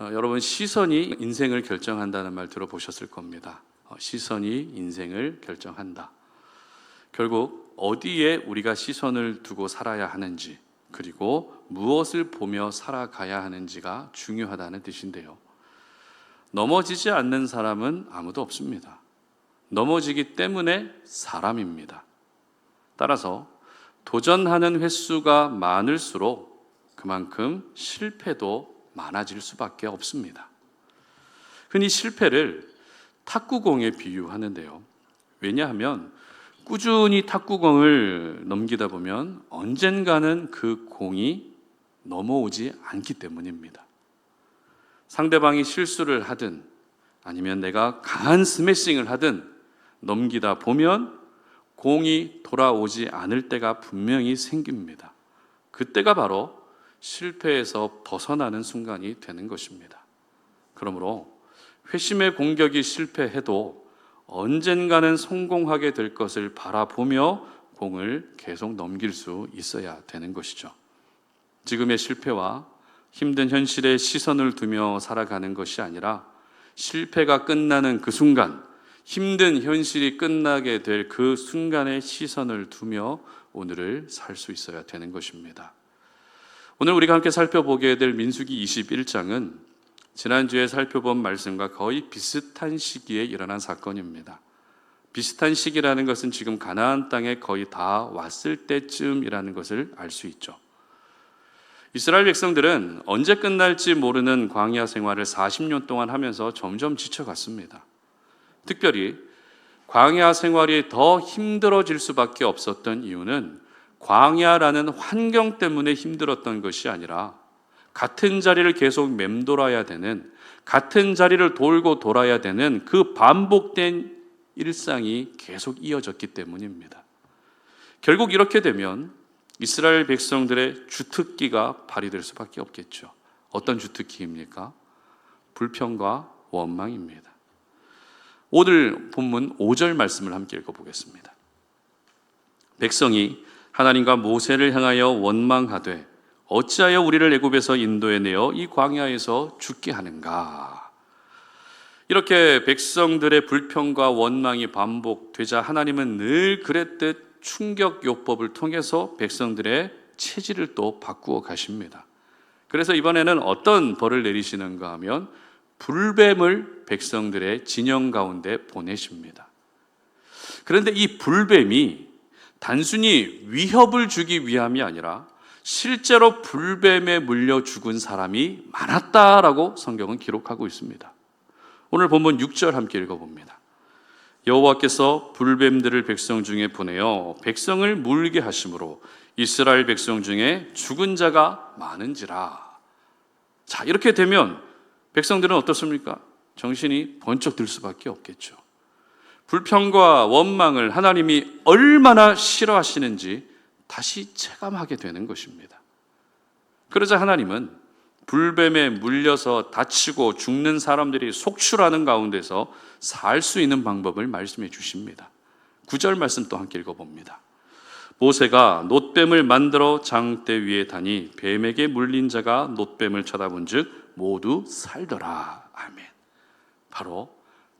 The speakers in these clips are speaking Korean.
여러분, 시선이 인생을 결정한다는 말 들어보셨을 겁니다. 시선이 인생을 결정한다. 결국 어디에 우리가 시선을 두고 살아야 하는지, 그리고 무엇을 보며 살아가야 하는지가 중요하다는 뜻인데요. 넘어지지 않는 사람은 아무도 없습니다. 넘어지기 때문에 사람입니다. 따라서 도전하는 횟수가 많을수록 그만큼 실패도 많아질 수밖에 없습니다. 흔히 실패를 탁구공에 비유하는데요. 왜냐하면 꾸준히 탁구공을 넘기다 보면 언젠가는 그 공이 넘어오지 않기 때문입니다. 상대방이 실수를 하든 아니면 내가 강한 스매싱을 하든 넘기다 보면 공이 돌아오지 않을 때가 분명히 생깁니다. 그때가 바로 실패에서 벗어나는 순간이 되는 것입니다. 그러므로 회심의 공격이 실패해도 언젠가는 성공하게 될 것을 바라보며 공을 계속 넘길 수 있어야 되는 것이죠. 지금의 실패와 힘든 현실에 시선을 두며 살아가는 것이 아니라 실패가 끝나는 그 순간, 힘든 현실이 끝나게 될 그 순간에 시선을 두며 오늘을 살 수 있어야 되는 것입니다. 오늘 우리가 함께 살펴보게 될 민수기 21장은 지난주에 살펴본 말씀과 거의 비슷한 시기에 일어난 사건입니다. 비슷한 시기라는 것은 지금 가나안 땅에 거의 다 왔을 때쯤이라는 것을 알 수 있죠. 이스라엘 백성들은 언제 끝날지 모르는 광야 생활을 40년 동안 하면서 점점 지쳐갔습니다. 특별히 광야 생활이 더 힘들어질 수밖에 없었던 이유는 광야라는 환경 때문에 힘들었던 것이 아니라 같은 자리를 계속 맴돌아야 되는, 같은 자리를 돌고 돌아야 되는 그 반복된 일상이 계속 이어졌기 때문입니다. 결국 이렇게 되면 이스라엘 백성들의 주특기가 발휘될 수밖에 없겠죠. 어떤 주특기입니까? 불평과 원망입니다. 오늘 본문 5절 말씀을 함께 읽어보겠습니다. 백성이 하나님과 모세를 향하여 원망하되 어찌하여 우리를 애굽에서 인도해 내어 이 광야에서 죽게 하는가? 이렇게 백성들의 불평과 원망이 반복되자 하나님은 늘 그랬듯 충격요법을 통해서 백성들의 체질을 또 바꾸어 가십니다. 그래서 이번에는 어떤 벌을 내리시는가 하면 불뱀을 백성들의 진영 가운데 보내십니다. 그런데 이 불뱀이 단순히 위협을 주기 위함이 아니라 실제로 불뱀에 물려 죽은 사람이 많았다라고 성경은 기록하고 있습니다. 오늘 본문 6절 함께 읽어봅니다. 여호와께서 불뱀들을 백성 중에 보내어 백성을 물게 하심으로 이스라엘 백성 중에 죽은 자가 많은지라. 자, 이렇게 되면 백성들은 어떻습니까? 정신이 번쩍 들 수밖에 없겠죠. 불평과 원망을 하나님이 얼마나 싫어하시는지 다시 체감하게 되는 것입니다. 그러자 하나님은 불뱀에 물려서 다치고 죽는 사람들이 속출하는 가운데서 살 수 있는 방법을 말씀해 주십니다. 9절 말씀 또 함께 읽어봅니다. 모세가 놋뱀을 만들어 장대 위에 다니 뱀에게 물린 자가 놋뱀을 쳐다본 즉 모두 살더라. 아멘. 바로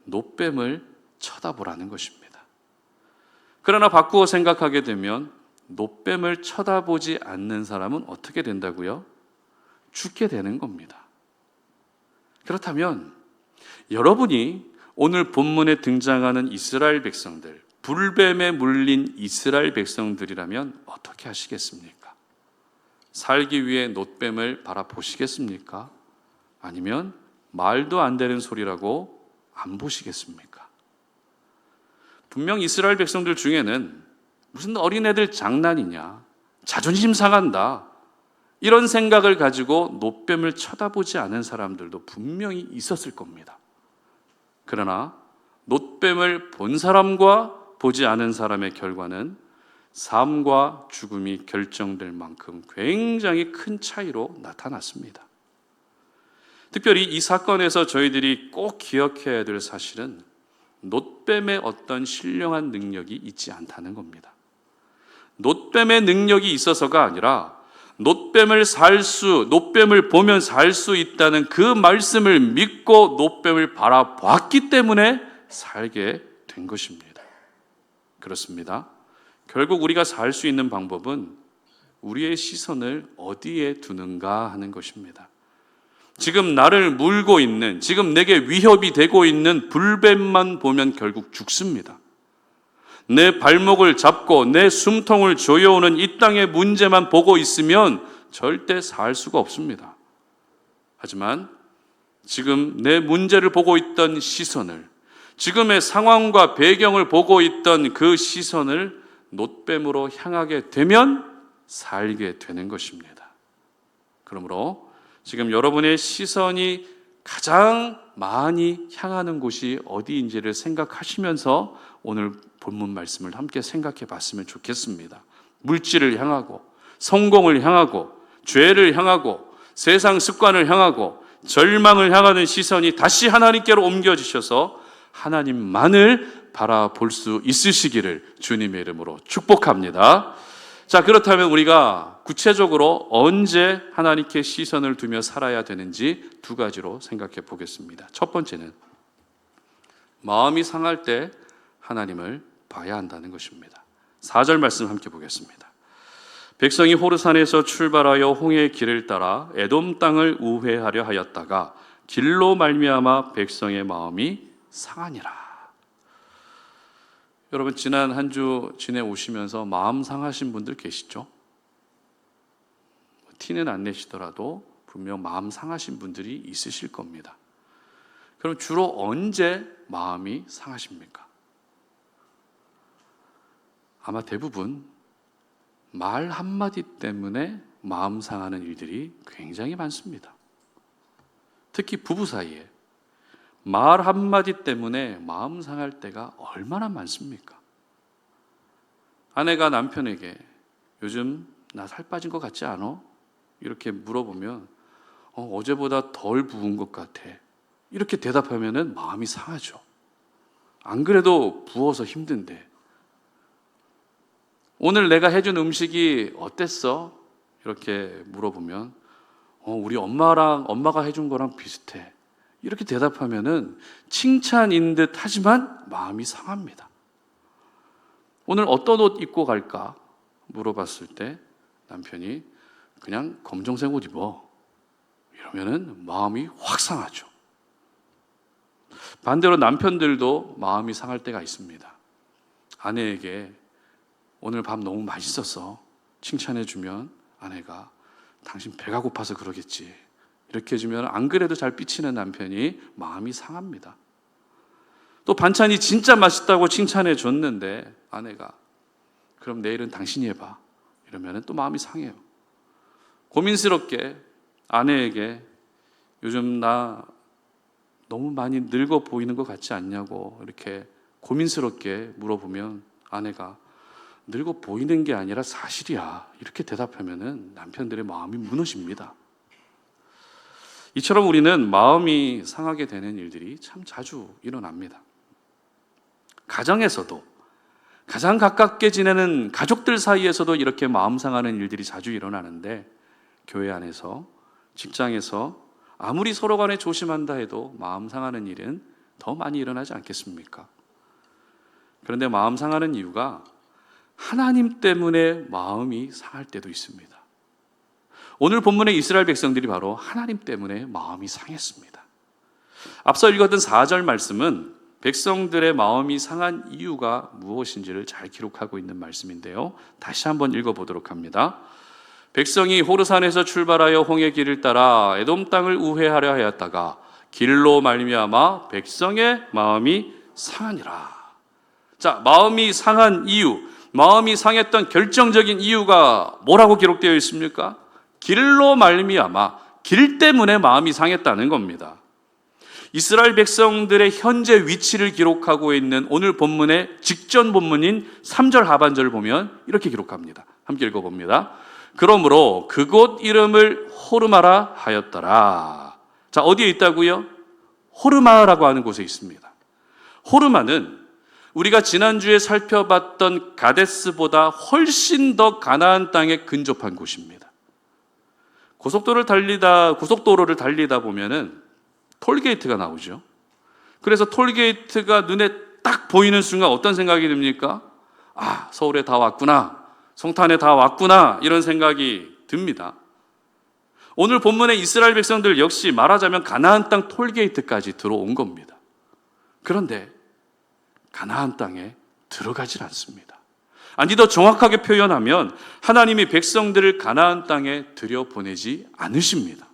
놋뱀을 쳐다보라는 것입니다. 그러나 바꾸어 생각하게 되면 놋뱀을 쳐다보지 않는 사람은 어떻게 된다고요? 죽게 되는 겁니다. 그렇다면 여러분이 오늘 본문에 등장하는 이스라엘 백성들, 불뱀에 물린 이스라엘 백성들이라면 어떻게 하시겠습니까? 살기 위해 놋뱀을 바라보시겠습니까? 아니면 말도 안 되는 소리라고 안 보시겠습니까? 분명 이스라엘 백성들 중에는 무슨 어린애들 장난이냐, 자존심 상한다, 이런 생각을 가지고 놋뱀을 쳐다보지 않은 사람들도 분명히 있었을 겁니다. 그러나 놋뱀을 본 사람과 보지 않은 사람의 결과는 삶과 죽음이 결정될 만큼 굉장히 큰 차이로 나타났습니다. 특별히 이 사건에서 저희들이 꼭 기억해야 될 사실은 놋뱀의 어떤 신령한 능력이 있지 않다는 겁니다. 놋뱀의 능력이 있어서가 아니라 노뱀을 보면 살 수 있다는 그 말씀을 믿고 노뱀을 바라보았기 때문에 살게 된 것입니다. 그렇습니다. 결국 우리가 살 수 있는 방법은 우리의 시선을 어디에 두는가 하는 것입니다. 지금 나를 물고 있는, 지금 내게 위협이 되고 있는 불뱀만 보면 결국 죽습니다. 내 발목을 잡고 내 숨통을 조여오는 이 땅의 문제만 보고 있으면 절대 살 수가 없습니다. 하지만 지금 내 문제를 보고 있던 시선을, 지금의 상황과 배경을 보고 있던 그 시선을 놋뱀으로 향하게 되면 살게 되는 것입니다. 그러므로 지금 여러분의 시선이 가장 많이 향하는 곳이 어디인지를 생각하시면서 오늘 본문 말씀을 함께 생각해 봤으면 좋겠습니다. 물질을 향하고, 성공을 향하고, 죄를 향하고, 세상 습관을 향하고, 절망을 향하는 시선이 다시 하나님께로 옮겨지셔서 하나님만을 바라볼 수 있으시기를 주님의 이름으로 축복합니다. 자, 그렇다면 우리가 구체적으로 언제 하나님께 시선을 두며 살아야 되는지 두 가지로 생각해 보겠습니다. 첫 번째는 마음이 상할 때 하나님을 봐야 한다는 것입니다. 4절 말씀 함께 보겠습니다. 백성이 호르산에서 출발하여 홍해의 길을 따라 에돔 땅을 우회하려 하였다가 길로 말미암아 백성의 마음이 상하니라. 여러분, 지난 한 주 지내오시면서 마음 상하신 분들 계시죠? 티는 안 내시더라도 분명 마음 상하신 분들이 있으실 겁니다. 그럼 주로 언제 마음이 상하십니까? 아마 대부분 말 한마디 때문에 마음 상하는 일들이 굉장히 많습니다. 특히 부부 사이에 말 한마디 때문에 마음 상할 때가 얼마나 많습니까? 아내가 남편에게 요즘 나 살 빠진 것 같지 않아? 이렇게 물어보면 어제보다 덜 부은 것 같아. 이렇게 대답하면 마음이 상하죠. 안 그래도 부어서 힘든데. 오늘 내가 해준 음식이 어땠어? 이렇게 물어보면 우리 엄마가 해준 거랑 비슷해. 이렇게 대답하면은 칭찬인 듯 하지만 마음이 상합니다. 오늘 어떤 옷 입고 갈까? 물어봤을 때 남편이 그냥 검정색 옷 입어. 이러면은 마음이 확 상하죠. 반대로 남편들도 마음이 상할 때가 있습니다. 아내에게 오늘 밥 너무 맛있었어. 칭찬해주면 아내가 당신 배가 고파서 그러겠지. 이렇게 해주면 안 그래도 잘 삐치는 남편이 마음이 상합니다. 또 반찬이 진짜 맛있다고 칭찬해 줬는데 아내가 그럼 내일은 당신이 해봐. 이러면 또 마음이 상해요. 고민스럽게 아내에게 요즘 나 너무 많이 늙어 보이는 것 같지 않냐고 이렇게 고민스럽게 물어보면 아내가 늙어 보이는 게 아니라 사실이야. 이렇게 대답하면 남편들의 마음이 무너집니다. 이처럼 우리는 마음이 상하게 되는 일들이 참 자주 일어납니다. 가정에서도, 가장 가깝게 지내는 가족들 사이에서도 이렇게 마음 상하는 일들이 자주 일어나는데 교회 안에서, 직장에서 아무리 서로 간에 조심한다 해도 마음 상하는 일은 더 많이 일어나지 않겠습니까? 그런데 마음 상하는 이유가 하나님 때문에 마음이 상할 때도 있습니다. 오늘 본문의 이스라엘 백성들이 바로 하나님 때문에 마음이 상했습니다. 앞서 읽었던 4절 말씀은 백성들의 마음이 상한 이유가 무엇인지를 잘 기록하고 있는 말씀인데요. 다시 한번 읽어보도록 합니다. 백성이 호르산에서 출발하여 홍해 길을 따라 에돔 땅을 우회하려 하였다가 길로 말미암아 백성의 마음이 상하니라. 자, 마음이 상한 이유, 마음이 상했던 결정적인 이유가 뭐라고 기록되어 있습니까? 길로 말미암아, 길 때문에 마음이 상했다는 겁니다. 이스라엘 백성들의 현재 위치를 기록하고 있는 오늘 본문의 직전 본문인 3절 하반절을 보면 이렇게 기록합니다. 함께 읽어봅니다. 그러므로 그곳 이름을 호르마라 하였더라. 자, 어디에 있다고요? 호르마라고 하는 곳에 있습니다. 호르마는 우리가 지난주에 살펴봤던 가데스보다 훨씬 더 가나안 땅에 근접한 곳입니다. 고속도로를 달리다 보면은 톨게이트가 나오죠. 그래서 톨게이트가 눈에 딱 보이는 순간 어떤 생각이 듭니까? 아, 서울에 다 왔구나. 성탄에 다 왔구나. 이런 생각이 듭니다. 오늘 본문의 이스라엘 백성들 역시 말하자면 가나안 땅 톨게이트까지 들어온 겁니다. 그런데 가나안 땅에 들어가질 않습니다. 아니, 더 정확하게 표현하면 하나님이 백성들을 가나안 땅에 들여보내지 않으십니다.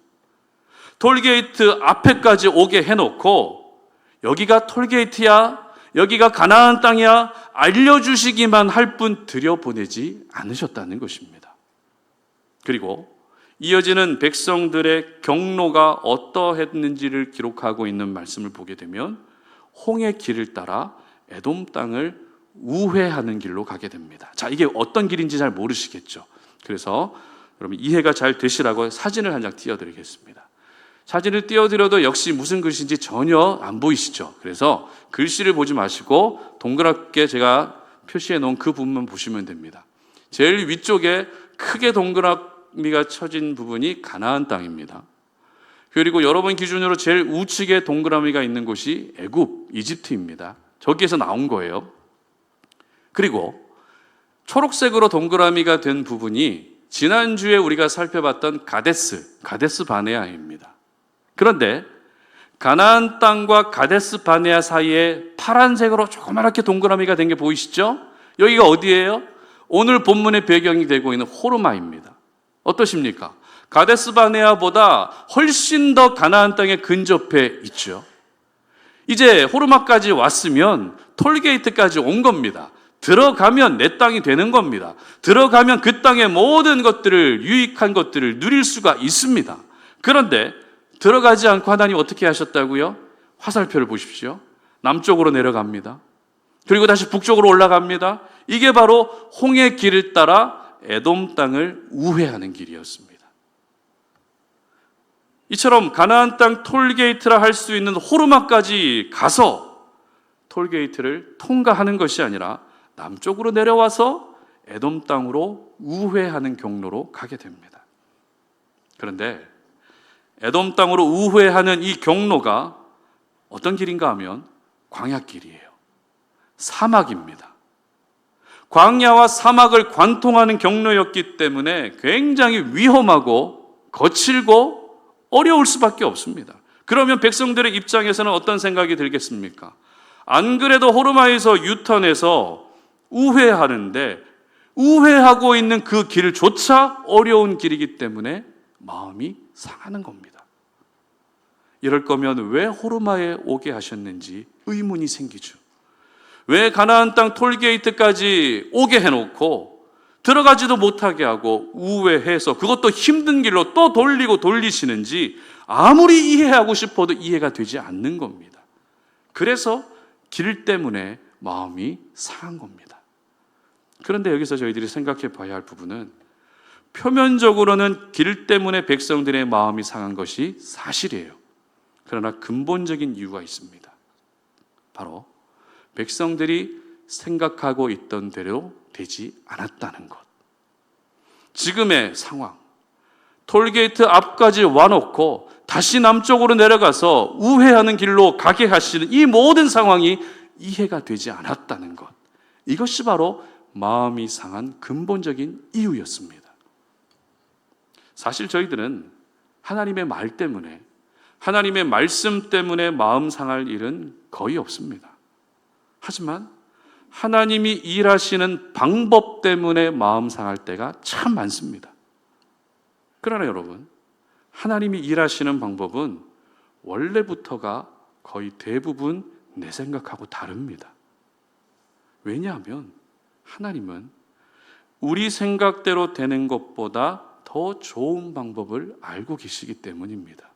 톨게이트 앞에까지 오게 해놓고 여기가 톨게이트야, 여기가 가나안 땅이야 알려주시기만 할 뿐 들여보내지 않으셨다는 것입니다. 그리고 이어지는 백성들의 경로가 어떠했는지를 기록하고 있는 말씀을 보게 되면 홍해 길을 따라 에돔 땅을 우회하는 길로 가게 됩니다. 자, 이게 어떤 길인지 잘 모르시겠죠. 그래서 여러분 이해가 잘 되시라고 사진을 한 장 띄워드리겠습니다. 사진을 띄워드려도 역시 무슨 글씨인지 전혀 안 보이시죠. 그래서 글씨를 보지 마시고 동그랗게 제가 표시해 놓은 그 부분만 보시면 됩니다. 제일 위쪽에 크게 동그라미가 쳐진 부분이 가나안 땅입니다. 그리고 여러분 기준으로 제일 우측에 동그라미가 있는 곳이 애굽, 이집트입니다. 저기에서 나온 거예요. 그리고 초록색으로 동그라미가 된 부분이 지난주에 우리가 살펴봤던 가데스 바네아입니다. 그런데 가나안 땅과 가데스 바네아 사이에 파란색으로 조그맣게 동그라미가 된 게 보이시죠? 여기가 어디예요? 오늘 본문의 배경이 되고 있는 호르마입니다. 어떠십니까? 가데스 바네아보다 훨씬 더 가나안 땅에 근접해 있죠. 이제 호르마까지 왔으면 톨게이트까지 온 겁니다. 들어가면 내 땅이 되는 겁니다. 들어가면 그 땅의 모든 것들을, 유익한 것들을 누릴 수가 있습니다. 그런데 들어가지 않고 하나님 어떻게 하셨다고요? 화살표를 보십시오. 남쪽으로 내려갑니다. 그리고 다시 북쪽으로 올라갑니다. 이게 바로 홍해 길을 따라 에돔 땅을 우회하는 길이었습니다. 이처럼 가나안 땅 톨게이트라 할 수 있는 호르마까지 가서 톨게이트를 통과하는 것이 아니라 남쪽으로 내려와서 에돔 땅으로 우회하는 경로로 가게 됩니다. 그런데 에돔 땅으로 우회하는 이 경로가 어떤 길인가 하면 광야길이에요. 사막입니다. 광야와 사막을 관통하는 경로였기 때문에 굉장히 위험하고 거칠고 어려울 수밖에 없습니다. 그러면 백성들의 입장에서는 어떤 생각이 들겠습니까? 안 그래도 호르마에서 유턴해서 우회하는데 우회하고 있는 그 길조차 어려운 길이기 때문에 마음이 상하는 겁니다. 이럴 거면 왜 호르마에 오게 하셨는지 의문이 생기죠. 왜 가나안 땅 톨게이트까지 오게 해놓고 들어가지도 못하게 하고 우회해서 그것도 힘든 길로 또 돌리시는지 아무리 이해하고 싶어도 이해가 되지 않는 겁니다. 그래서 길 때문에 마음이 상한 겁니다. 그런데 여기서 저희들이 생각해 봐야 할 부분은 표면적으로는 길 때문에 백성들의 마음이 상한 것이 사실이에요. 그러나 근본적인 이유가 있습니다. 바로 백성들이 생각하고 있던 대로 되지 않았다는 것. 지금의 상황, 톨게이트 앞까지 와놓고 다시 남쪽으로 내려가서 우회하는 길로 가게 하시는 이 모든 상황이 이해가 되지 않았다는 것. 이것이 바로 마음이 상한 근본적인 이유였습니다. 사실 저희들은 하나님의 말 때문에, 하나님의 말씀 때문에 마음 상할 일은 거의 없습니다. 하지만 하나님이 일하시는 방법 때문에 마음 상할 때가 참 많습니다. 그러나 여러분, 하나님이 일하시는 방법은 원래부터가 거의 대부분 내 생각하고 다릅니다. 왜냐하면 하나님은 우리 생각대로 되는 것보다 더 좋은 방법을 알고 계시기 때문입니다.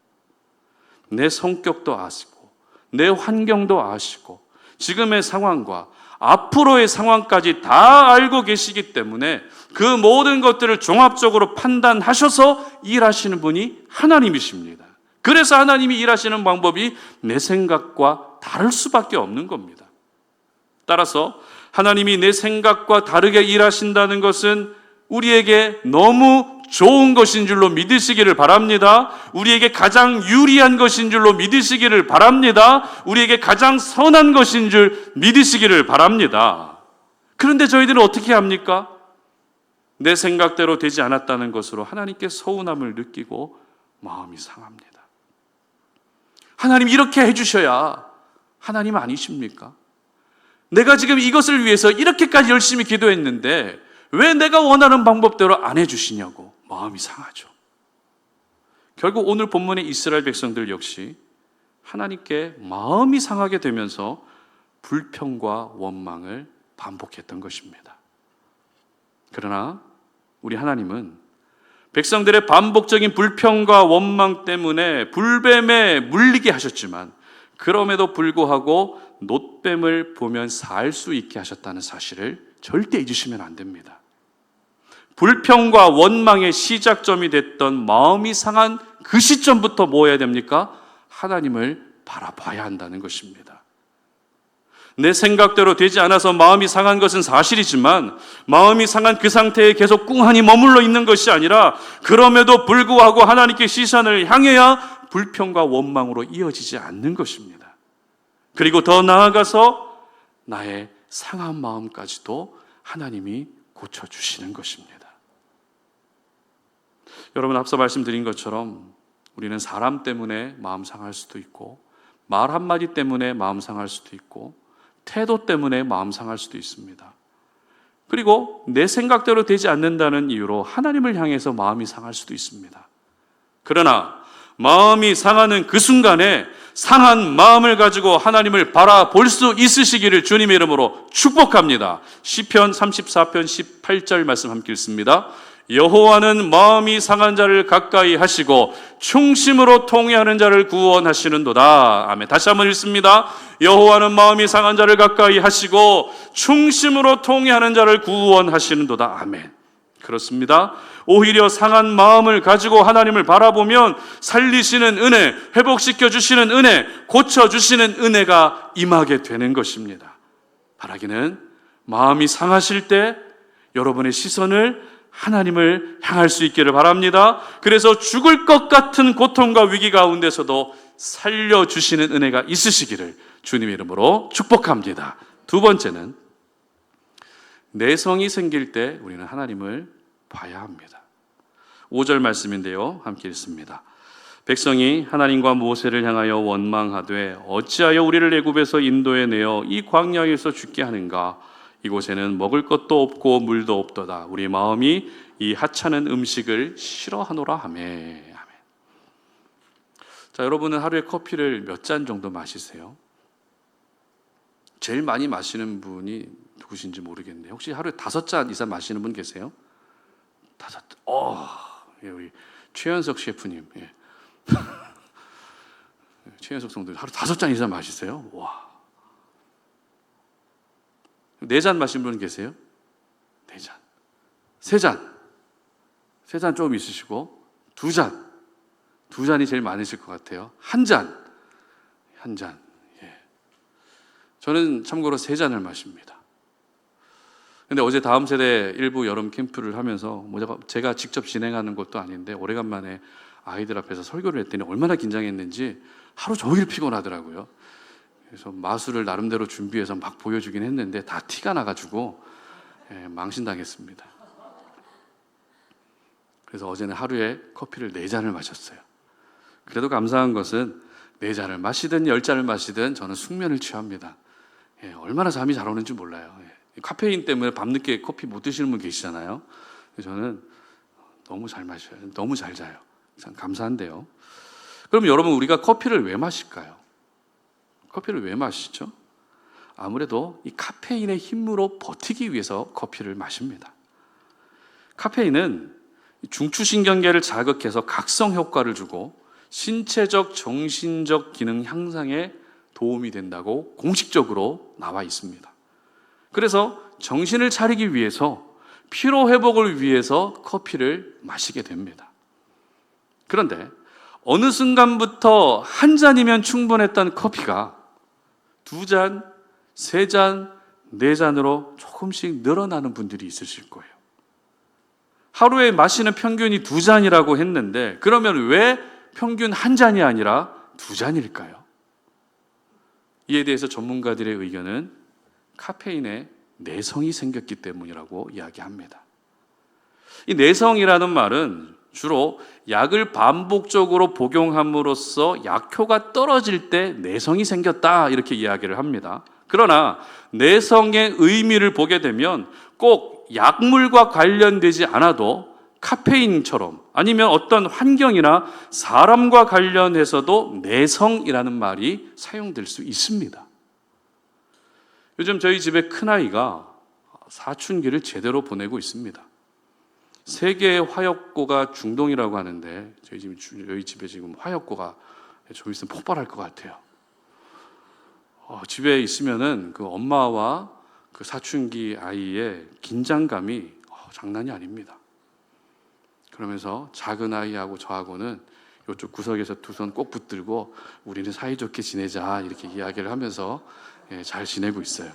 내 성격도 아시고 내 환경도 아시고 지금의 상황과 앞으로의 상황까지 다 알고 계시기 때문에 그 모든 것들을 종합적으로 판단하셔서 일하시는 분이 하나님이십니다. 그래서 하나님이 일하시는 방법이 내 생각과 다를 수밖에 없는 겁니다. 따라서 하나님이 내 생각과 다르게 일하신다는 것은 우리에게 너무 좋은 것인 줄로 믿으시기를 바랍니다. 우리에게 가장 유리한 것인 줄로 믿으시기를 바랍니다. 우리에게 가장 선한 것인 줄 믿으시기를 바랍니다. 그런데 저희들은 어떻게 합니까? 내 생각대로 되지 않았다는 것으로 하나님께 서운함을 느끼고 마음이 상합니다. 하나님 이렇게 해주셔야 하나님 아니십니까? 내가 지금 이것을 위해서 이렇게까지 열심히 기도했는데 왜 내가 원하는 방법대로 안 해주시냐고 마음이 상하죠. 결국 오늘 본문의 이스라엘 백성들 역시 하나님께 마음이 상하게 되면서 불평과 원망을 반복했던 것입니다. 그러나 우리 하나님은 백성들의 반복적인 불평과 원망 때문에 불뱀에 물리게 하셨지만 그럼에도 불구하고 놋뱀을 보면 살 수 있게 하셨다는 사실을 절대 잊으시면 안 됩니다. 불평과 원망의 시작점이 됐던 마음이 상한 그 시점부터 뭐 해야 됩니까? 하나님을 바라봐야 한다는 것입니다. 내 생각대로 되지 않아서 마음이 상한 것은 사실이지만 마음이 상한 그 상태에 계속 꿍하니 머물러 있는 것이 아니라 그럼에도 불구하고 하나님께 시선을 향해야 불평과 원망으로 이어지지 않는 것입니다. 그리고 더 나아가서 나의 상한 마음까지도 하나님이 고쳐주시는 것입니다. 여러분, 앞서 말씀드린 것처럼 우리는 사람 때문에 마음 상할 수도 있고 말 한마디 때문에 마음 상할 수도 있고 태도 때문에 마음 상할 수도 있습니다. 그리고 내 생각대로 되지 않는다는 이유로 하나님을 향해서 마음이 상할 수도 있습니다. 그러나 마음이 상하는 그 순간에 상한 마음을 가지고 하나님을 바라볼 수 있으시기를 주님의 이름으로 축복합니다. 시편 34편 18절 말씀 함께 읽습니다. 여호와는 마음이 상한 자를 가까이 하시고 충심으로 통회하는 자를 구원하시는도다. 아멘. 다시 한번 읽습니다. 여호와는 마음이 상한 자를 가까이 하시고 충심으로 통회하는 자를 구원하시는도다. 아멘. 그렇습니다. 오히려 상한 마음을 가지고 하나님을 바라보면 살리시는 은혜, 회복시켜 주시는 은혜, 고쳐 주시는 은혜가 임하게 되는 것입니다. 바라기는 마음이 상하실 때 여러분의 시선을 하나님을 향할 수 있기를 바랍니다. 그래서 죽을 것 같은 고통과 위기 가운데서도 살려주시는 은혜가 있으시기를 주님의 이름으로 축복합니다. 두 번째는 내성이 생길 때 우리는 하나님을 봐야 합니다. 5절 말씀인데요, 함께 읽습니다. 백성이 하나님과 모세를 향하여 원망하되 어찌하여 우리를 애굽에서 인도해 내어 이 광야에서 죽게 하는가? 이곳에는 먹을 것도 없고 물도 없도다. 우리 마음이 이 하찮은 음식을 싫어하노라 하며. 아멘. 자, 여러분은 하루에 커피를 몇 잔 정도 마시세요? 제일 많이 마시는 분이 누구신지 모르겠네요. 혹시 하루에 5잔 이상 마시는 분 계세요? 5잔. 예, 우리 최현석 셰프님. 예. 최현석 성도 하루 5잔 이상 마시세요? 와. 4잔 마신 분 계세요? 4잔. 3잔. 3잔 조금 있으시고 2잔. 2잔이 제일 많으실 것 같아요. 1잔. 1잔. 예. 저는 참고로 3잔을 마십니다. 근데 어제 다음 세대 일부 여름 캠프를 하면서 제가 직접 진행하는 것도 아닌데 오래간만에 아이들 앞에서 설교를 했더니 얼마나 긴장했는지 하루 종일 피곤하더라고요. 그래서 마술을 나름대로 준비해서 막 보여주긴 했는데 다 티가 나가지고 망신당했습니다. 그래서 어제는 하루에 커피를 4잔을 마셨어요. 그래도 감사한 것은 4잔을 마시든 10잔을 마시든 저는 숙면을 취합니다. 얼마나 잠이 잘 오는지 몰라요. 카페인 때문에 밤늦게 커피 못 드시는 분 계시잖아요. 저는 너무 잘 마셔요. 너무 잘 자요. 참 감사한데요. 그럼 여러분, 우리가 커피를 왜 마실까요? 커피를 왜 마시죠? 아무래도 이 카페인의 힘으로 버티기 위해서 커피를 마십니다. 카페인은 중추신경계를 자극해서 각성 효과를 주고 신체적, 정신적 기능 향상에 도움이 된다고 공식적으로 나와 있습니다. 그래서 정신을 차리기 위해서, 피로 회복을 위해서 커피를 마시게 됩니다. 그런데 어느 순간부터 한 잔이면 충분했던 커피가 2잔, 3잔, 4잔으로 조금씩 늘어나는 분들이 있으실 거예요. 하루에 마시는 평균이 2잔이라고 했는데 그러면 왜 평균 1잔이 아니라 2잔일까요? 이에 대해서 전문가들의 의견은 카페인에 내성이 생겼기 때문이라고 이야기합니다. 이 내성이라는 말은 주로 약을 반복적으로 복용함으로써 약효가 떨어질 때 내성이 생겼다 이렇게 이야기를 합니다. 그러나 내성의 의미를 보게 되면 꼭 약물과 관련되지 않아도 카페인처럼 아니면 어떤 환경이나 사람과 관련해서도 내성이라는 말이 사용될 수 있습니다. 요즘 저희 집에 큰아이가 사춘기를 제대로 보내고 있습니다. 세계의 화약고가 중동이라고 하는데 저희 집에 지금 화약고가 좀 있으면 폭발할 것 같아요. 집에 있으면은 그 엄마와 그 사춘기 아이의 긴장감이 장난이 아닙니다. 그러면서 작은 아이하고 저하고는 이쪽 구석에서 두 손 꼭 붙들고 우리는 사이좋게 지내자 이렇게 이야기를 하면서 잘 지내고 있어요.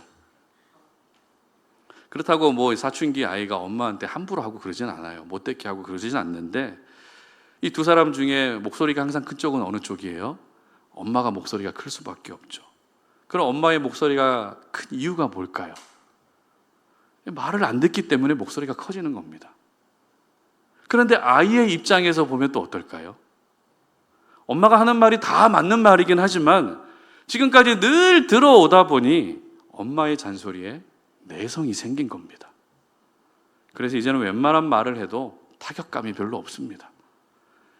그렇다고 뭐 사춘기 아이가 엄마한테 함부로 하고 그러진 않아요. 못되게 하고 그러진 않는데 이 두 사람 중에 목소리가 항상 큰 쪽은 어느 쪽이에요? 엄마가 목소리가 클 수밖에 없죠. 그럼 엄마의 목소리가 큰 이유가 뭘까요? 말을 안 듣기 때문에 목소리가 커지는 겁니다. 그런데 아이의 입장에서 보면 또 어떨까요? 엄마가 하는 말이 다 맞는 말이긴 하지만 지금까지 늘 들어오다 보니 엄마의 잔소리에 내성이 생긴 겁니다. 그래서 이제는 웬만한 말을 해도 타격감이 별로 없습니다.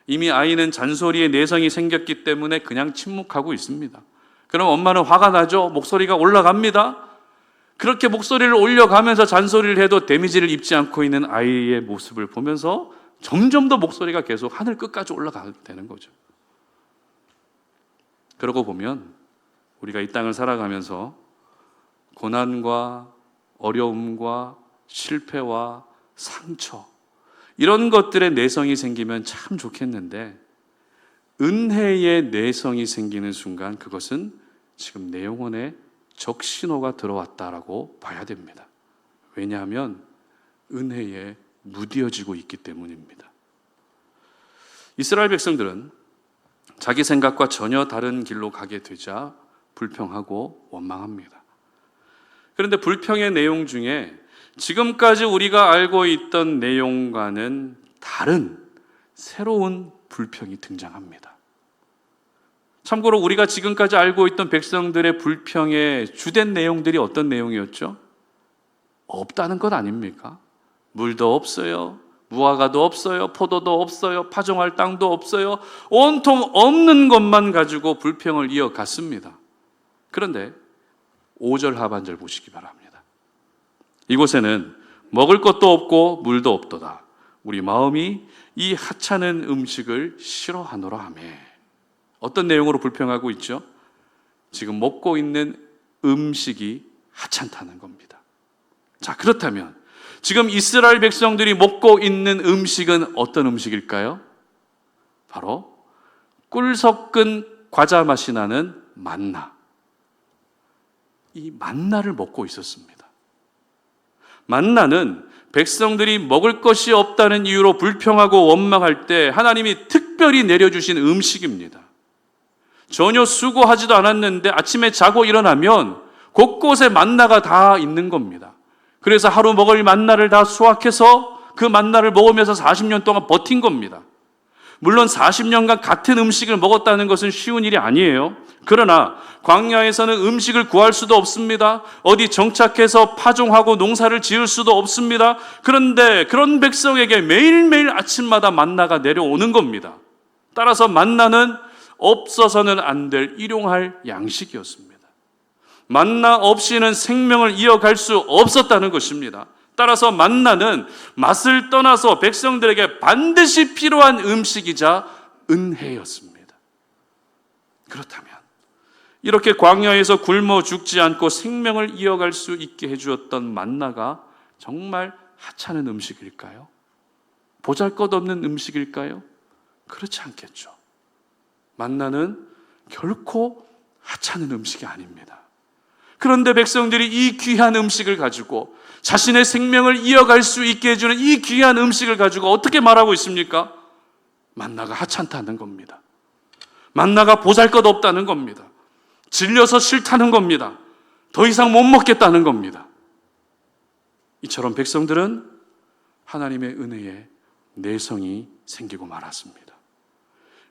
이미 아이는 잔소리에 내성이 생겼기 때문에 그냥 침묵하고 있습니다. 그럼 엄마는 화가 나죠? 목소리가 올라갑니다. 그렇게 목소리를 올려가면서 잔소리를 해도 데미지를 입지 않고 있는 아이의 모습을 보면서 점점 더 목소리가 계속 하늘 끝까지 올라가게 되는 거죠. 그러고 보면 우리가 이 땅을 살아가면서 고난과 어려움과 실패와 상처 이런 것들의 내성이 생기면 참 좋겠는데 은혜의 내성이 생기는 순간 그것은 지금 내 영혼에 적신호가 들어왔다라고 봐야 됩니다. 왜냐하면 은혜에 무뎌지고 있기 때문입니다. 이스라엘 백성들은 자기 생각과 전혀 다른 길로 가게 되자 불평하고 원망합니다. 그런데 불평의 내용 중에 지금까지 우리가 알고 있던 내용과는 다른 새로운 불평이 등장합니다. 참고로 우리가 지금까지 알고 있던 백성들의 불평의 주된 내용들이 어떤 내용이었죠? 없다는 것 아닙니까? 물도 없어요. 무화과도 없어요. 포도도 없어요. 파종할 땅도 없어요. 온통 없는 것만 가지고 불평을 이어갔습니다. 그런데 5절 하반절 보시기 바랍니다. 이곳에는 먹을 것도 없고 물도 없도다. 우리 마음이 이 하찮은 음식을 싫어하노라 하며. 어떤 내용으로 불평하고 있죠? 지금 먹고 있는 음식이 하찮다는 겁니다. 자, 그렇다면 지금 이스라엘 백성들이 먹고 있는 음식은 어떤 음식일까요? 바로 꿀 섞은 과자 맛이 나는 만나. 이 만나를 먹고 있었습니다. 만나는 백성들이 먹을 것이 없다는 이유로 불평하고 원망할 때 하나님이 특별히 내려주신 음식입니다. 전혀 수고하지도 않았는데 아침에 자고 일어나면 곳곳에 만나가 다 있는 겁니다. 그래서 하루 먹을 만나를 다 수확해서 그 만나를 먹으면서 40년 동안 버틴 겁니다. 물론 40년간 같은 음식을 먹었다는 것은 쉬운 일이 아니에요. 그러나 광야에서는 음식을 구할 수도 없습니다. 어디 정착해서 파종하고 농사를 지을 수도 없습니다. 그런데 그런 백성에게 매일매일 아침마다 만나가 내려오는 겁니다. 따라서 만나는 없어서는 안 될 일용할 양식이었습니다. 만나 없이는 생명을 이어갈 수 없었다는 것입니다. 따라서 만나는 맛을 떠나서 백성들에게 반드시 필요한 음식이자 은혜였습니다. 그렇다면 이렇게 광야에서 굶어 죽지 않고 생명을 이어갈 수 있게 해주었던 만나가 정말 하찮은 음식일까요? 보잘것없는 음식일까요? 그렇지 않겠죠. 만나는 결코 하찮은 음식이 아닙니다. 그런데 백성들이 이 귀한 음식을 가지고 자신의 생명을 이어갈 수 있게 해주는 이 귀한 음식을 가지고 어떻게 말하고 있습니까? 만나가 하찮다는 겁니다. 만나가 보잘것없다는 겁니다. 질려서 싫다는 겁니다. 더 이상 못 먹겠다는 겁니다. 이처럼 백성들은 하나님의 은혜에 내성이 생기고 말았습니다.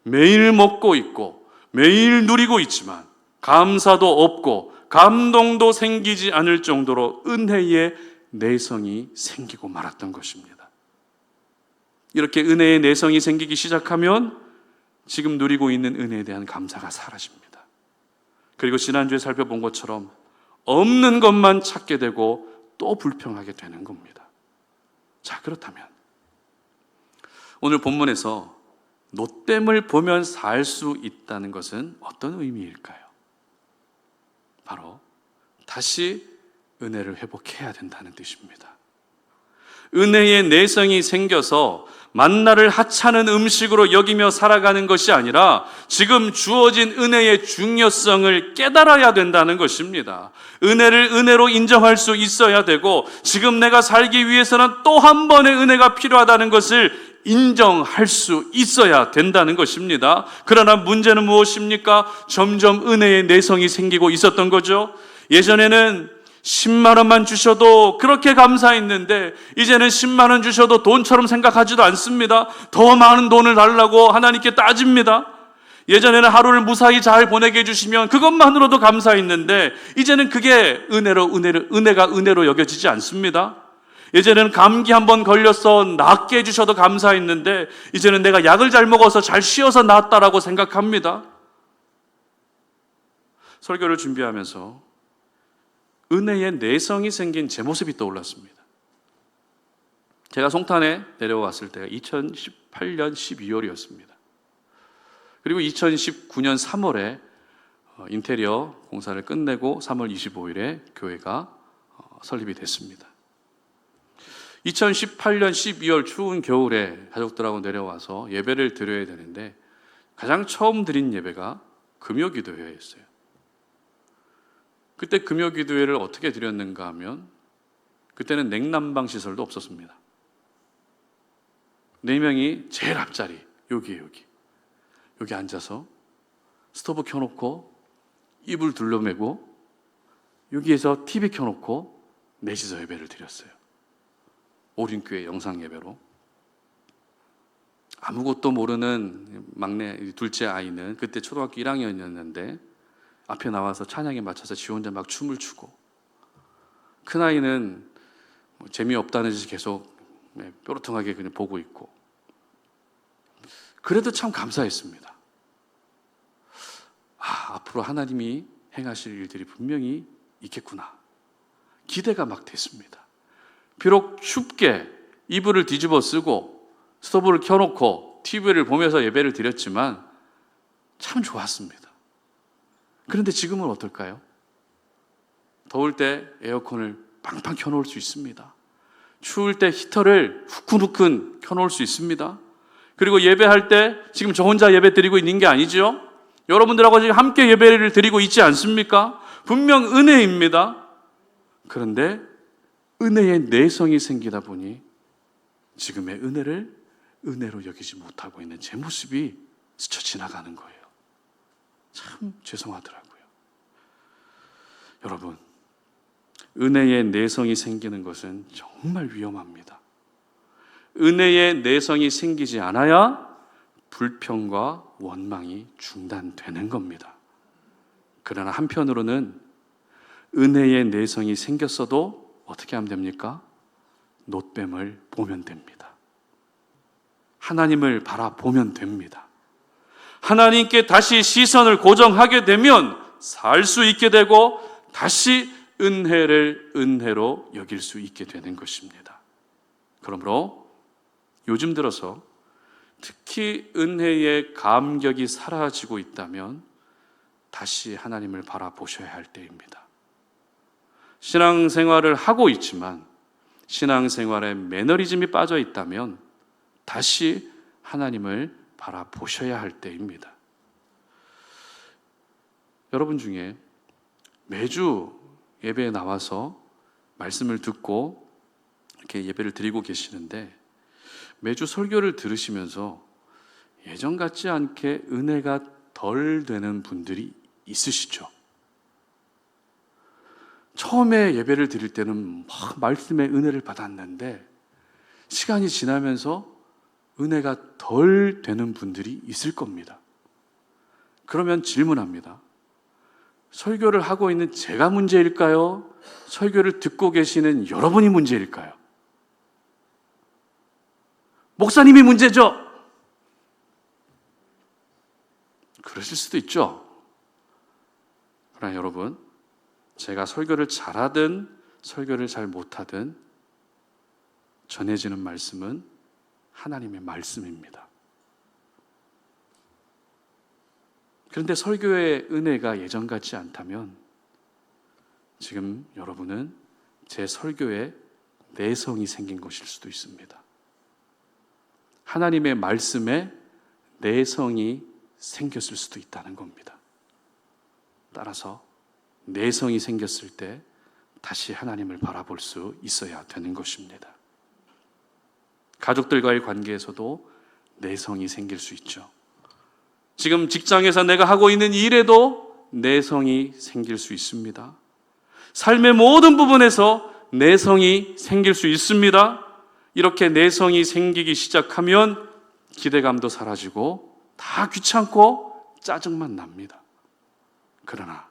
매일 먹고 있고 매일 누리고 있지만 감사도 없고 감동도 생기지 않을 정도로 은혜의 내성이 생기고 말았던 것입니다. 이렇게 은혜의 내성이 생기기 시작하면 지금 누리고 있는 은혜에 대한 감사가 사라집니다. 그리고 지난주에 살펴본 것처럼 없는 것만 찾게 되고 또 불평하게 되는 겁니다. 자, 그렇다면 오늘 본문에서 노댐을 보면 살 수 있다는 것은 어떤 의미일까요? 바로 다시 은혜를 회복해야 된다는 뜻입니다. 은혜의 내성이 생겨서 만나를 하찮은 음식으로 여기며 살아가는 것이 아니라 지금 주어진 은혜의 중요성을 깨달아야 된다는 것입니다. 은혜를 은혜로 인정할 수 있어야 되고 지금 내가 살기 위해서는 또 한 번의 은혜가 필요하다는 것을 인정할 수 있어야 된다는 것입니다. 그러나 문제는 무엇입니까? 점점 은혜의 내성이 생기고 있었던 거죠. 예전에는 10만 원만 주셔도 그렇게 감사했는데 이제는 10만 원 주셔도 돈처럼 생각하지도 않습니다. 더 많은 돈을 달라고 하나님께 따집니다. 예전에는 하루를 무사히 잘 보내게 해주시면 그것만으로도 감사했는데 이제는 그게 은혜가 은혜로 여겨지지 않습니다. 예전에는 감기 한번 걸려서 낫게 해주셔도 감사했는데 이제는 내가 약을 잘 먹어서 잘 쉬어서 낫다라고 생각합니다. 설교를 준비하면서 은혜의 내성이 생긴 제 모습이 떠올랐습니다. 제가 송탄에 내려왔을 때가 2018년 12월이었습니다. 그리고 2019년 3월에 인테리어 공사를 끝내고 3월 25일에 교회가 설립이 됐습니다. 2018년 12월 추운 겨울에 가족들하고 내려와서 예배를 드려야 되는데 가장 처음 드린 예배가 금요기도회였어요. 그때 금요기도회를 어떻게 드렸는가 하면 그때는 냉난방 시설도 없었습니다. 4명이 제일 앞자리 여기 앉아서 스토브 켜놓고 이불 둘러매고 여기에서 TV 켜놓고 넷이서 예배를 드렸어요. 오륜교회 영상 예배로. 아무것도 모르는 막내 둘째 아이는 그때 초등학교 1학년이었는데 앞에 나와서 찬양에 맞춰서 지 혼자 막 춤을 추고, 큰 아이는 재미없다는 듯이 계속 뾰루통하게 그냥 보고 있고. 그래도 참 감사했습니다. 앞으로 하나님이 행하실 일들이 분명히 있겠구나. 기대가 막 됐습니다. 비록 춥게 이불을 뒤집어 쓰고 스토브를 켜놓고 TV를 보면서 예배를 드렸지만 참 좋았습니다. 그런데 지금은 어떨까요? 더울 때 에어컨을 팡팡 켜놓을 수 있습니다. 추울 때 히터를 후끈후끈 켜놓을 수 있습니다. 그리고 예배할 때 지금 저 혼자 예배 드리고 있는 게 아니죠. 여러분들하고 지금 함께 예배를 드리고 있지 않습니까? 분명 은혜입니다. 그런데 은혜의 내성이 생기다 보니 지금의 은혜를 은혜로 여기지 못하고 있는 제 모습이 스쳐 지나가는 거예요. 참 죄송하더라고요. 여러분, 은혜의 내성이 생기는 것은 정말 위험합니다. 은혜의 내성이 생기지 않아야 불평과 원망이 중단되는 겁니다. 그러나 한편으로는 은혜의 내성이 생겼어도 어떻게 하면 됩니까? 노뱀을 보면 됩니다. 하나님을 바라보면 됩니다. 하나님께 다시 시선을 고정하게 되면 살 수 있게 되고 다시 은혜를 은혜로 여길 수 있게 되는 것입니다. 그러므로 요즘 들어서 특히 은혜의 감격이 사라지고 있다면 다시 하나님을 바라보셔야 할 때입니다. 신앙생활을 하고 있지만 신앙생활에 매너리즘이 빠져 있다면 다시 하나님을 바라보셔야 할 때입니다. 여러분 중에 매주 예배에 나와서 말씀을 듣고 이렇게 예배를 드리고 계시는데 매주 설교를 들으시면서 예전 같지 않게 은혜가 덜 되는 분들이 있으시죠? 처음에 예배를 드릴 때는 막 말씀의 은혜를 받았는데 시간이 지나면서 은혜가 덜 되는 분들이 있을 겁니다. 그러면 질문합니다. 설교를 하고 있는 제가 문제일까요? 설교를 듣고 계시는 여러분이 문제일까요? 목사님이 문제죠? 그러실 수도 있죠. 그러나 여러분, 제가 설교를 잘하든 설교를 잘 못하든 전해지는 말씀은 하나님의 말씀입니다. 그런데 설교의 은혜가 예전 같지 않다면 지금 여러분은 제 설교에 내성이 생긴 것일 수도 있습니다. 하나님의 말씀에 내성이 생겼을 수도 있다는 겁니다. 따라서 내성이 생겼을 때 다시 하나님을 바라볼 수 있어야 되는 것입니다. 가족들과의 관계에서도 내성이 생길 수 있죠. 지금 직장에서 내가 하고 있는 일에도 내성이 생길 수 있습니다. 삶의 모든 부분에서 내성이 생길 수 있습니다. 이렇게 내성이 생기기 시작하면 기대감도 사라지고 다 귀찮고 짜증만 납니다. 그러나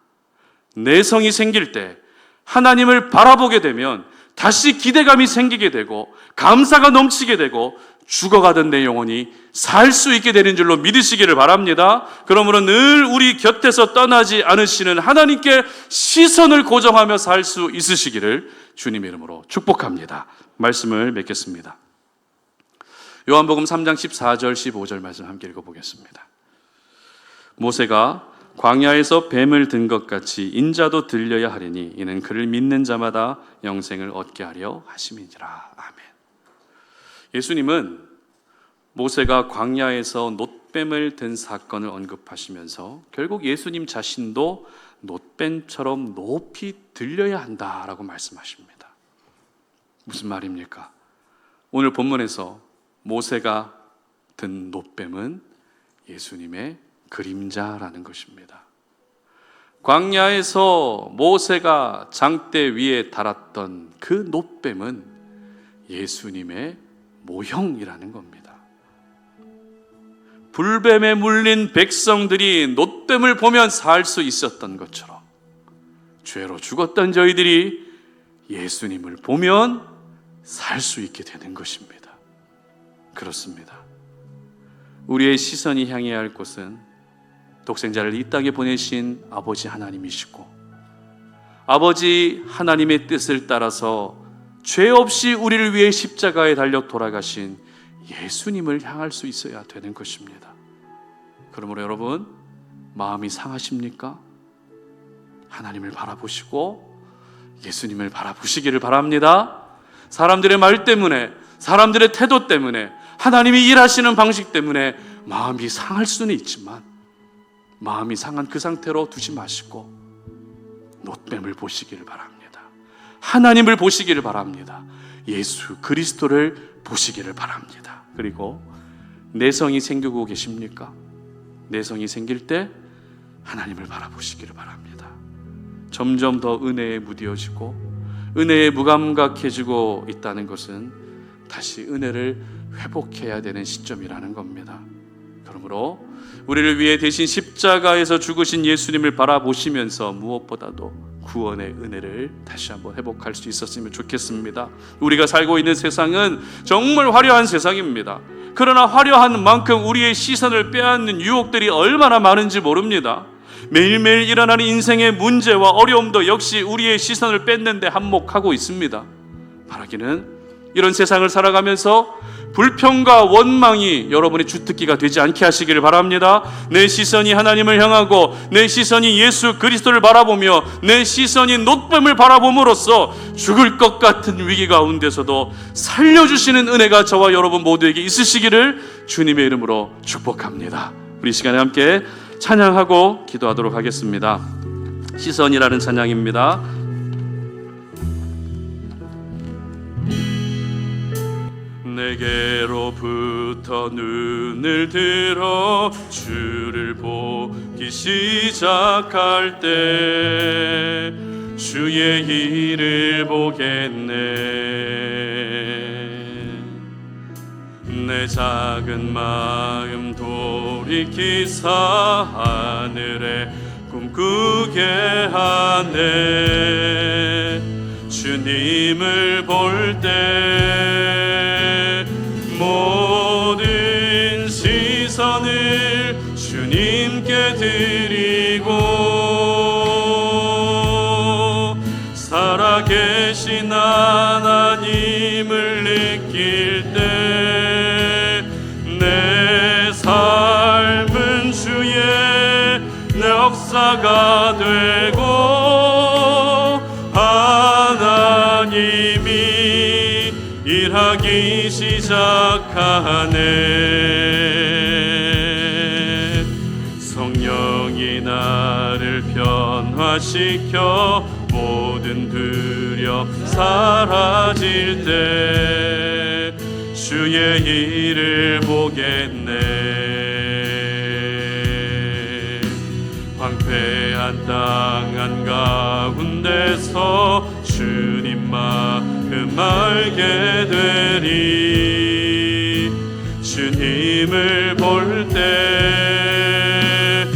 내성이 생길 때 하나님을 바라보게 되면 다시 기대감이 생기게 되고 감사가 넘치게 되고 죽어가던 내 영혼이 살 수 있게 되는 줄로 믿으시기를 바랍니다. 그러므로 늘 우리 곁에서 떠나지 않으시는 하나님께 시선을 고정하며 살 수 있으시기를 주님의 이름으로 축복합니다. 말씀을 맺겠습니다. 요한복음 3장 14절 15절 말씀 함께 읽어보겠습니다. 모세가 광야에서 뱀을 든 것 같이 인자도 들려야 하리니 이는 그를 믿는 자마다 영생을 얻게 하려 하심이니라. 아멘. 예수님은 모세가 광야에서 놋뱀을 든 사건을 언급하시면서 결국 예수님 자신도 놋뱀처럼 높이 들려야 한다라고 말씀하십니다. 무슨 말입니까? 오늘 본문에서 모세가 든 놋뱀은 예수님의 그림자라는 것입니다. 광야에서 모세가 장대 위에 달았던 그 놋뱀은 예수님의 모형이라는 겁니다. 불뱀에 물린 백성들이 놋뱀을 보면 살 수 있었던 것처럼 죄로 죽었던 저희들이 예수님을 보면 살 수 있게 되는 것입니다. 그렇습니다. 우리의 시선이 향해야 할 곳은 독생자를 이 땅에 보내신 아버지 하나님이시고 아버지 하나님의 뜻을 따라서 죄 없이 우리를 위해 십자가에 달려 돌아가신 예수님을 향할 수 있어야 되는 것입니다. 그러므로 여러분, 마음이 상하십니까? 하나님을 바라보시고 예수님을 바라보시기를 바랍니다. 사람들의 말 때문에, 사람들의 태도 때문에, 하나님이 일하시는 방식 때문에 마음이 상할 수는 있지만 마음이 상한 그 상태로 두지 마시고 놋뱀을 보시기를 바랍니다. 하나님을 보시기를 바랍니다. 예수 그리스도를 보시기를 바랍니다. 그리고 내성이 생기고 계십니까? 내성이 생길 때 하나님을 바라보시기를 바랍니다. 점점 더 은혜에 무뎌지고 은혜에 무감각해지고 있다는 것은 다시 은혜를 회복해야 되는 시점이라는 겁니다. 그러므로 우리를 위해 대신 십자가에서 죽으신 예수님을 바라보시면서 무엇보다도 구원의 은혜를 다시 한번 회복할 수 있었으면 좋겠습니다. 우리가 살고 있는 세상은 정말 화려한 세상입니다. 그러나 화려한 만큼 우리의 시선을 빼앗는 유혹들이 얼마나 많은지 모릅니다. 매일매일 일어나는 인생의 문제와 어려움도 역시 우리의 시선을 뺏는데 한몫하고 있습니다. 바라기는 이런 세상을 살아가면서 불평과 원망이 여러분의 주특기가 되지 않게 하시기를 바랍니다. 내 시선이 하나님을 향하고 내 시선이 예수 그리스도를 바라보며 내 시선이 놋뱀을 바라봄으로써 죽을 것 같은 위기 가운데서도 살려주시는 은혜가 저와 여러분 모두에게 있으시기를 주님의 이름으로 축복합니다. 우리 시간에 함께 찬양하고 기도하도록 하겠습니다. 시선이라는 찬양입니다. 내게로부터 눈을 들어 주를 보기 시작할 때 주의 일을 보겠네. 내 작은 마음 돌이키사 하늘에 꿈꾸게 하네. 주님을 볼 때 모든 시선을 주님께 드리고 살아계신 하나님을 느낄 때 내 삶은 주의 내 역사가 되고 하나님이 일하기 시작하네. 성령이 나를 변화시켜 모든 두려움 사라질 때 주의 일을 보겠네. 황폐한 땅 한가운데서 주님 마음 알게 되리. 주님을 볼 때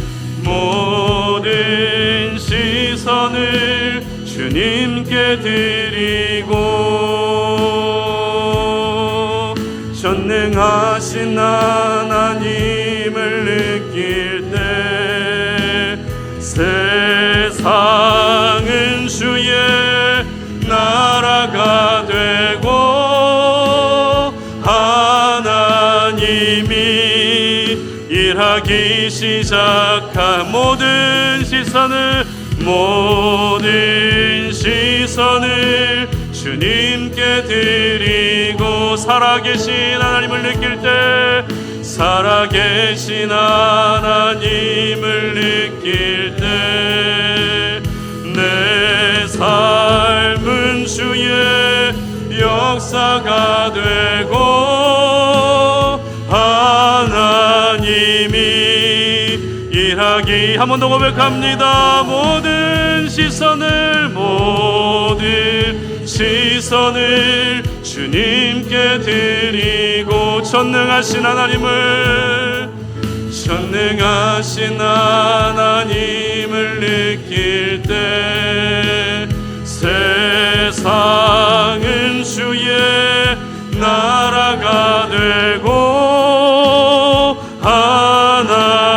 모든 시선을 주님께 드리고 전능하신 하나님을 느낄 때 세상은 주의 나라가 되고 하나님이 일하기 시작한 모든 시선을 주님께 드리고 살아계신 하나님을 느낄 때 살아계신 하나님을 느낄 때 내 삶은 주의 역사가 되고 하나님이 일하기 한 번 더 고백합니다. 모든 시선을 주님께 드리고 전능하신 하나님을 느낄 때 세상은 주의 나라가 되고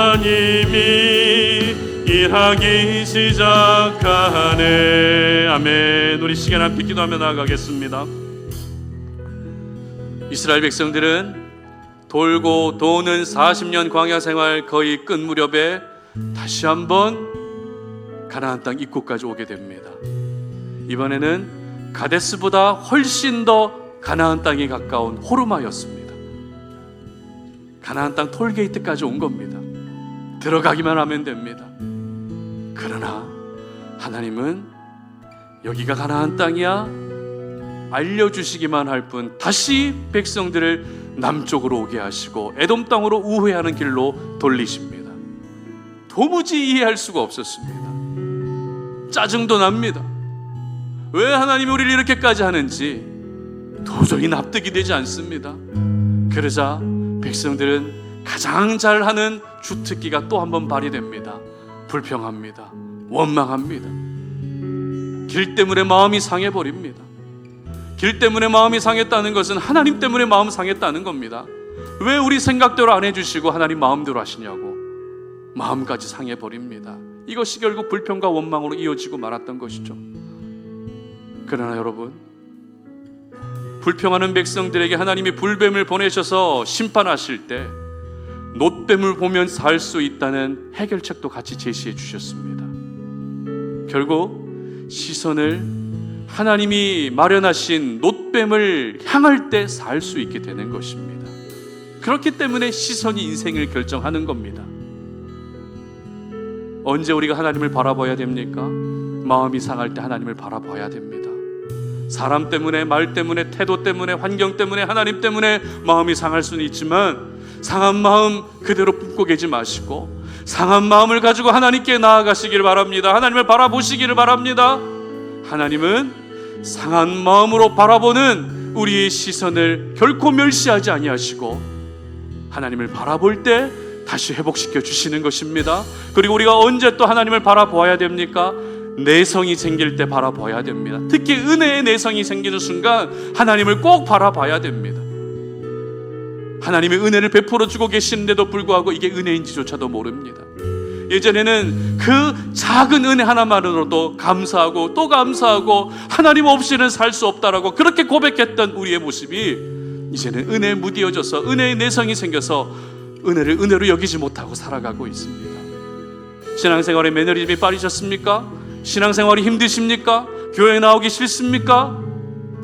하나님이 일하기 시작하네. 아멘. 우리 시간 함께 기도하며 나아가겠습니다. 이스라엘 백성들은 돌고 도는 40년 광야 생활 거의 끝 무렵에 다시 한번 가나안 땅 입구까지 오게 됩니다. 이번에는 가데스보다 훨씬 더 가나안 땅이 가까운 호르마였습니다. 가나안 땅 톨게이트까지 온 겁니다. 들어가기만 하면 됩니다. 그러나 하나님은 여기가 가나안 땅이야 알려주시기만 할 뿐 다시 백성들을 남쪽으로 오게 하시고 에돔 땅으로 우회하는 길로 돌리십니다. 도무지 이해할 수가 없었습니다. 짜증도 납니다. 왜 하나님이 우리를 이렇게까지 하는지 도저히 납득이 되지 않습니다. 그러자 백성들은 가장 잘하는 주특기가 또 한 번 발휘됩니다. 불평합니다. 원망합니다. 길 때문에 마음이 상해버립니다. 길 때문에 마음이 상했다는 것은 하나님 때문에 마음 상했다는 겁니다. 왜 우리 생각대로 안 해주시고 하나님 마음대로 하시냐고 마음까지 상해버립니다. 이것이 결국 불평과 원망으로 이어지고 말았던 것이죠. 그러나 여러분, 불평하는 백성들에게 하나님이 불뱀을 보내셔서 심판하실 때 놋뱀을 보면 살 수 있다는 해결책도 같이 제시해 주셨습니다. 결국 시선을 하나님이 마련하신 놋뱀을 향할 때 살 수 있게 되는 것입니다. 그렇기 때문에 시선이 인생을 결정하는 겁니다. 언제 우리가 하나님을 바라봐야 됩니까? 마음이 상할 때 하나님을 바라봐야 됩니다. 사람 때문에, 말 때문에, 태도 때문에, 환경 때문에, 하나님 때문에 마음이 상할 수는 있지만 상한 마음 그대로 품고 계지 마시고 상한 마음을 가지고 하나님께 나아가시기를 바랍니다. 하나님을 바라보시기를 바랍니다. 하나님은 상한 마음으로 바라보는 우리의 시선을 결코 멸시하지 아니하시고 하나님을 바라볼 때 다시 회복시켜 주시는 것입니다. 그리고 우리가 언제 또 하나님을 바라보아야 됩니까? 내성이 생길 때 바라봐야 됩니다. 특히 은혜의 내성이 생기는 순간 하나님을 꼭 바라봐야 됩니다. 하나님의 은혜를 베풀어 주고 계시는데도 불구하고 이게 은혜인지조차도 모릅니다. 예전에는 그 작은 은혜 하나만으로도 감사하고 또 감사하고 하나님 없이는 살 수 없다라고 그렇게 고백했던 우리의 모습이 이제는 은혜에 무디어져서 은혜의 내성이 생겨서 은혜를 은혜로 여기지 못하고 살아가고 있습니다. 신앙생활에 매너리즘이 빠지셨습니까? 신앙생활이 힘드십니까? 교회 나오기 싫습니까?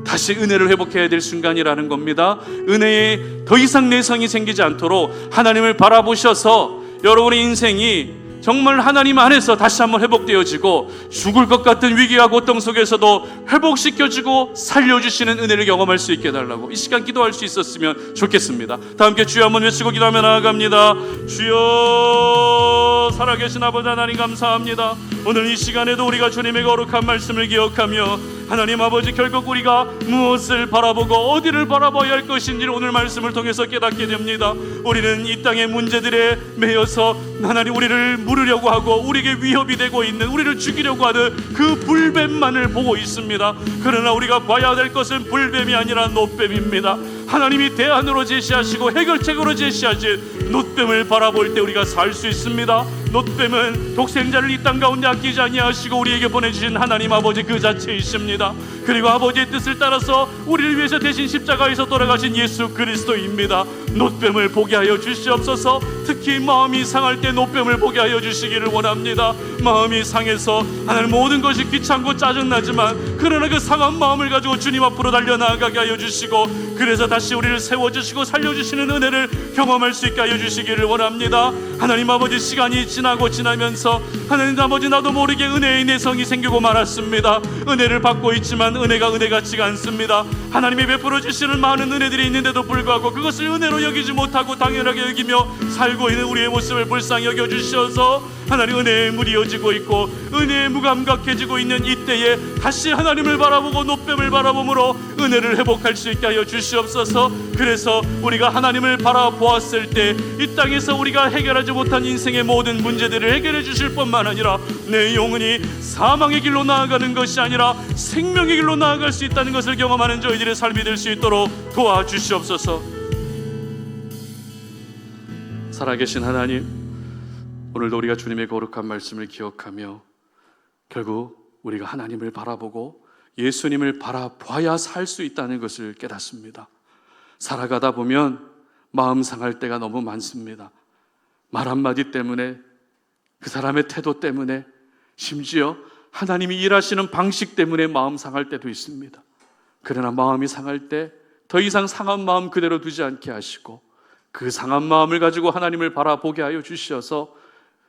다시 은혜를 회복해야 될 순간이라는 겁니다. 은혜에 더 이상 내성이 생기지 않도록 하나님을 바라보셔서 여러분의 인생이 정말 하나님 안에서 다시 한번 회복되어지고 죽을 것 같은 위기와 고통 속에서도 회복시켜주고 살려주시는 은혜를 경험할 수 있게 해달라고 이 시간 기도할 수 있었으면 좋겠습니다. 다 함께 주여 한번 외치고 기도하며 나아갑니다. 주여, 살아계신 아버지 하나님 감사합니다. 오늘 이 시간에도 우리가 주님의 거룩한 말씀을 기억하며 하나님 아버지 결국 우리가 무엇을 바라보고 어디를 바라봐야 할 것인지를 오늘 말씀을 통해서 깨닫게 됩니다. 우리는 이 땅의 문제들에 매여서 하나님 우리를 물으려고 하고 우리에게 위협이 되고 있는, 우리를 죽이려고 하는 그 불뱀만을 보고 있습니다. 그러나 우리가 봐야 될 것은 불뱀이 아니라 놋뱀입니다. 하나님이 대안으로 제시하시고 해결책으로 제시하신 놋뱀을 바라볼 때 우리가 살 수 있습니다. 놋뱀은 독생자를 이 땅 가운데 아끼지 아니하시고 우리에게 보내주신 하나님 아버지 그 자체이십니다. 그리고 아버지의 뜻을 따라서 우리를 위해서 대신 십자가에서 돌아가신 예수 그리스도입니다. 놋뱀을 보게 하여 주시옵소서. 특히 마음이 상할 때 놋뱀을 보게 하여 주시기를 원합니다. 마음이 상해서 하나님 모든 것이 귀찮고 짜증나지만 그러나 그 상한 마음을 가지고 주님 앞으로 달려나가게 하여 주시고 그래서 다시 우리를 세워주시고 살려주시는 은혜를 경험할 수 있게 하여 주시기를 원합니다. 하나님 아버지 시간이 지나고 지나면서 하나님 아버지 나도 모르게 은혜의 내성이 생기고 말았습니다. 은혜를 받고 있지만 은혜가 은혜 같지가 않습니다. 하나님이 베풀어 주시는 많은 은혜들이 있는데도 불구하고 그것을 은혜로 여기지 못하고 당연하게 여기며 살고 있는 우리의 모습을 불쌍히 여겨 주셔서 하나님 은혜에 무디어지고 있고 은혜에 무감각해지고 있는 이때에 다시 하나님을 바라보고 놋뱀을 바라봄으로 은혜를 회복할 수 있게 하여 주시옵소서. 그래서 우리가 하나님을 바라보았을 때 이 땅에서 우리가 해결하지 못한 인생의 모든 문제들을 해결해 주실 뿐만 아니라 내 영혼이 사망의 길로 나아가는 것이 아니라 생명의 길로 나아갈 수 있다는 것을 경험하는 저희들의 삶이 될 수 있도록 도와주시옵소서. 살아계신 하나님, 오늘도 우리가 주님의 거룩한 말씀을 기억하며 결국 우리가 하나님을 바라보고 예수님을 바라봐야 살 수 있다는 것을 깨닫습니다. 살아가다 보면 마음 상할 때가 너무 많습니다. 말 한마디 때문에, 그 사람의 태도 때문에, 심지어 하나님이 일하시는 방식 때문에 마음 상할 때도 있습니다. 그러나 마음이 상할 때 더 이상 상한 마음 그대로 두지 않게 하시고 그 상한 마음을 가지고 하나님을 바라보게 하여 주셔서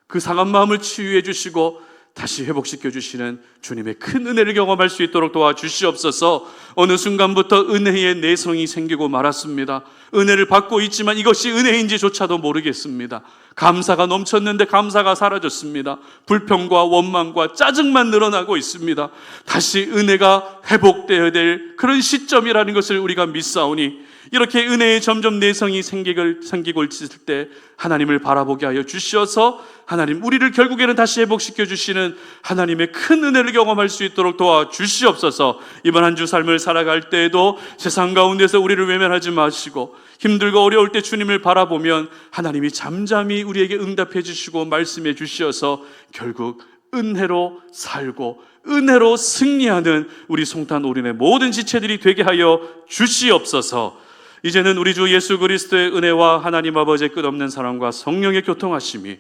그 상한 마음을 치유해 주시고 다시 회복시켜 주시는 주님의 큰 은혜를 경험할 수 있도록 도와주시옵소서. 어느 순간부터 은혜의 내성이 생기고 말았습니다. 은혜를 받고 있지만 이것이 은혜인지조차도 모르겠습니다. 감사가 넘쳤는데 감사가 사라졌습니다. 불평과 원망과 짜증만 늘어나고 있습니다. 다시 은혜가 회복되어야 될 그런 시점이라는 것을 우리가 믿사오니 이렇게 은혜의 점점 내성이 생기고 있을 때 하나님을 바라보게 하여 주셔서 하나님 우리를 결국에는 다시 회복시켜 주시는 하나님의 큰 은혜를 경험할 수 있도록 도와주시옵소서. 이번 한 주 삶을 살아갈 때에도 세상 가운데서 우리를 외면하지 마시고 힘들고 어려울 때 주님을 바라보면 하나님이 잠잠히 우리에게 응답해 주시고 말씀해 주셔서 결국 은혜로 살고 은혜로 승리하는 우리 송탄 올인의 모든 지체들이 되게 하여 주시옵소서. 이제는 우리 주 예수 그리스도의 은혜와 하나님 아버지의 끝없는 사랑과 성령의 교통하심이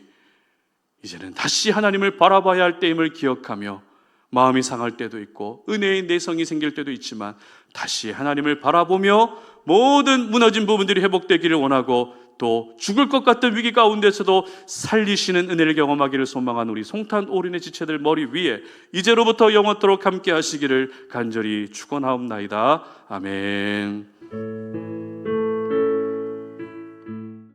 이제는 다시 하나님을 바라봐야 할 때임을 기억하며 마음이 상할 때도 있고 은혜의 내성이 생길 때도 있지만 다시 하나님을 바라보며 모든 무너진 부분들이 회복되기를 원하고 또 죽을 것 같은 위기 가운데서도 살리시는 은혜를 경험하기를 소망하는 우리 송탄 올인의 지체들 머리 위에 이제로부터 영원토록 함께 하시기를 간절히 축원하옵나이다. 아멘.